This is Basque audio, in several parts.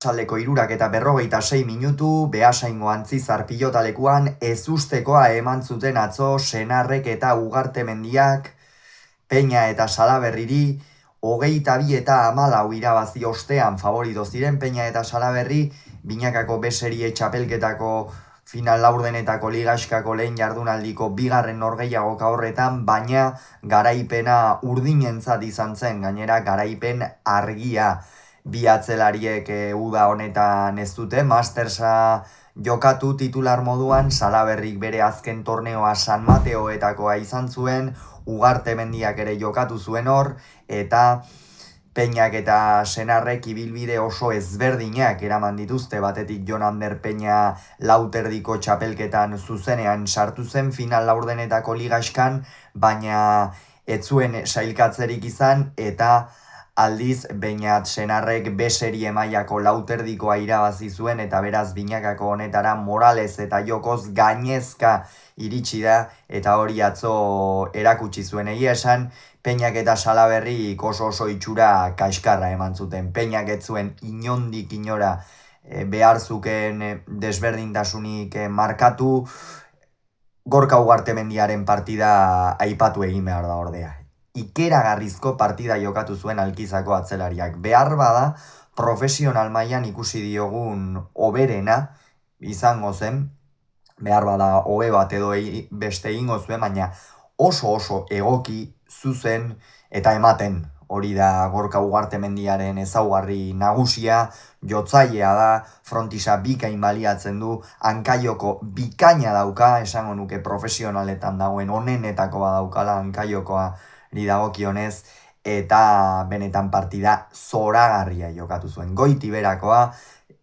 Txaldeko 3:46 minutu, Beasaingo Antzizar pilotalekuan ezustekoa eman zuten atzo Senarrek eta Ugartemendiak Peña eta Salaberriri 22-14 irabazi ostean favorito ziren. Peña eta Salaberri binakako B-serie txapelketako final laurdenetako ligaskako lehen jardunaldiko bigarren norgehiagoka horretan, baina garaipena urdinentzat izan zen, gainera garaipen argia. Bi atzelariek uda honetan ez dute, Mastersa jokatu titular moduan, Salaberrik bere azken torneoa San Mateoetakoa izan zuen, Ugartemendiak ere jokatu zuen hor, eta Peñak eta Senarrek ibilbide oso ezberdinak eraman dituzte. Batetik Jon Ander Peña lauterdiko txapelketan zuzenean sartu zen final laurdenetako ligaskan, baina ez zuen sailkatzerik izan, eta aldiz Beñat Senarrek B-serie mailako lauterdikoa irabazi zuen, eta beraz binakako honetara moralez eta jokoz gainezka iritsi da, eta hori atzo erakutsi zuen. Egia esan, Peñak eta Salaberrik oso itxura kaskarra eman zuten. Peñak ez zuen inondik inora behar zuken desberdintasunik markatu. Gorka Ugartemendiaren partida aipatu egin behar da ordea. Ikeragarrizko partida jokatu zuen Alkizako atzelariak. Behar bada, profesional mailan ikusi diogun hoberena izango zen, behar bada hobe bat edo beste egingo zuen, baina oso egoki, zuzen eta ematen. Hori da Gorka Ugartemendiaren ezaugarri nagusia, jotzailea da, frontisa bikain baliatzen du, hankaioko bikaina dauka, esango nuke profesionaletan dagoen onenetako badaukala hankaiokoa dagokionez, eta benetan partida zoragarria jokatu zuen. Goiti berakoa,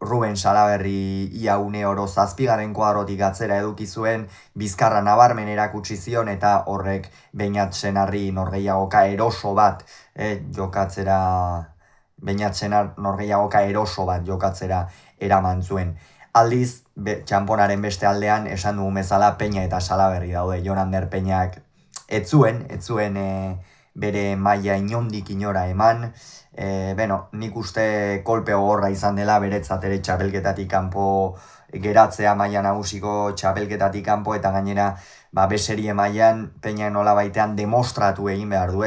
Ruben Salaberri ia une oro 7. kuadrotik atzera eduki zuen, bizkarra nabarmen erakutsi zion, eta horrek Beñat Senarri norgehiagoka eroso bat jokatzera eraman zuen. Aldiz, txamponaren beste aldean, esan dugun bezala, Peña eta Salaberri daude. Jon Ander Peñak ez zuen bere maila inondik inora eman. Nik uste kolpe gogorra izan dela beretzat ere txapelketatik kanpo geratzea, maila nagusiko txapelketatik kanpo, eta gainera B-serie mailan Peña nola baitean demostratu egin behar du,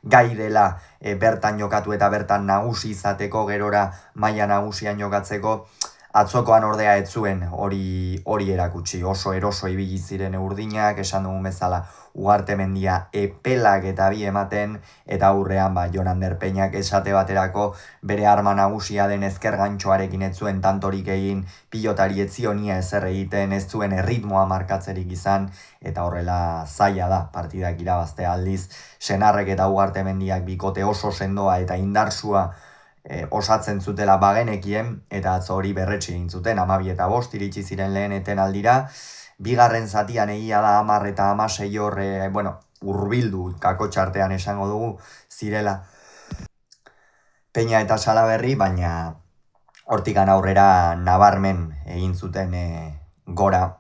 gai dela bertan jokatu eta bertan nagusi izateko, gerora maila nagusian jokatzeko. Atzokoan ordea ez zuen hori erakutsi, oso eroso ibili ziren urdinak, esan dugun bezala Ugartemendia epelak eta bi ematen, eta aurrean Jon Ander Peñak esate baterako bere arma nagusia den ezker gantxoarekin ez zuen tantorik egin, pilotari ez zionia ezer egiten, ez zuen erritmoa markatzerik izan, eta horrela zaila da partidak irabaztea. Aldiz, Senarrek eta Ugartemendiak bikote oso sendoa eta indarsua osatzen zutela bagenekien, eta atzo hori berretsi egin zuten. 12-5 iritsi ziren lehen etenaldira. Bigarren zatian egia da 10 eta 16 horre, urbildu kakotxartean esango dugu zirela Peña eta Salaberri, baina hortikan aurrera nabarmen egin zuten gora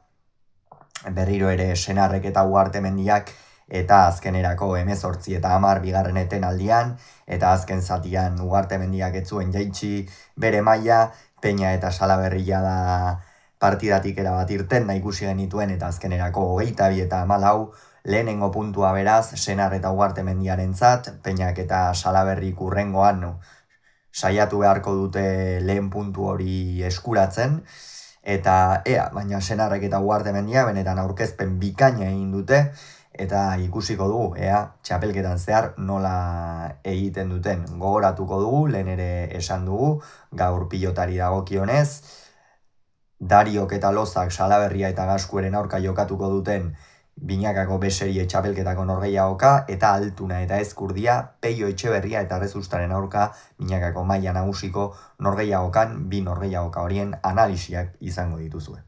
berriro ere Senarrek eta Ugartemendiak, eta azkenerako 18 eta 10 bigarren etenaldian, eta azken zatian Ugartemendiak ez zuen jaitsi bere maila. Peña eta Salaberria da partidatik erabat irten da ikusi genituen, eta azkenerako 22 eta 14 lehenengo puntua beraz Senar eta Ugartemendiarentzat. Peñak eta Salaberrik hurrengoan saiatu beharko dute lehen puntu hori eskuratzen, eta baina Senarrek eta Ugartemendia benetan aurkezpen bikaina egin dute, eta ikusiko dugu, txapelketan zehar nola egiten duten. Gogoratuko dugu, lehen ere esan dugu, gaur pilotari dagokionez, Dariok eta Lozak Salaberria eta Gaskueren aurka jokatuko duten binakako B-serie txapelketako norgehiagoka, eta Altuna eta Ezkurdia Peio Etxeberria eta Rezustaren aurka binakako maila nagusiko norgehiagokan. Bi norgehiagoka horien analisiak izango dituzue.